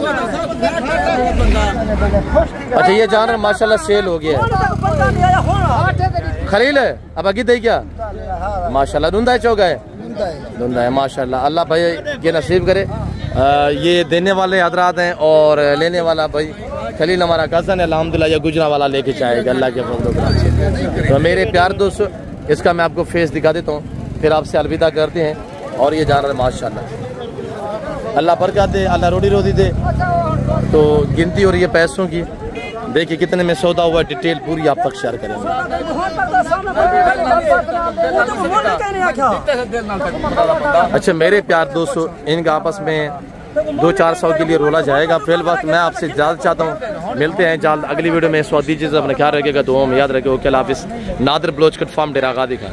अच्छा, ये जानवर माशाल्लाह सेल हो गया है। खलील है अब आगे दे क्या माशाल्लाह? धुंधा है चौका है? धुंधा है माशाल्लाह। अल्लाह भाई ये नसीब करे। ये देने वाले हजरात हैं और लेने वाला भाई खलील हमारा कज़न है अल्हम्दुलिल्लाह। ये गुजरांवाला लेके जाएगा अल्लाह के फज़ल से। तो मेरे प्यार दोस्तों, इसका मैं आपको फेस दिखा देता हूँ, फिर आपसे अलविदा करते हैं। और ये जानवर माशाल्लाह अल्लाह बरकत दे, अल्लाह रोटी रोटी दे। तो गिनती हो रही है पैसों की, देखिए कितने में सौदा हुआ, डिटेल पूरी आप तक शेयर करेंगे। अच्छा मेरे प्यार दोस्तों, इनका आपस में 200-400 के लिए रोला जाएगा। फिल वक्त मैं आपसे ज़्यादा चाहता हूँ, मिलते हैं जल्द अगली वीडियो में। स्वाद दीजिए, अपना ख्याल रखिएगा, दुआ में याद रखिएगा। ओके, अल्लाह हाफिज़। नादिर बलोच कट फार्म डेरा गादी खान।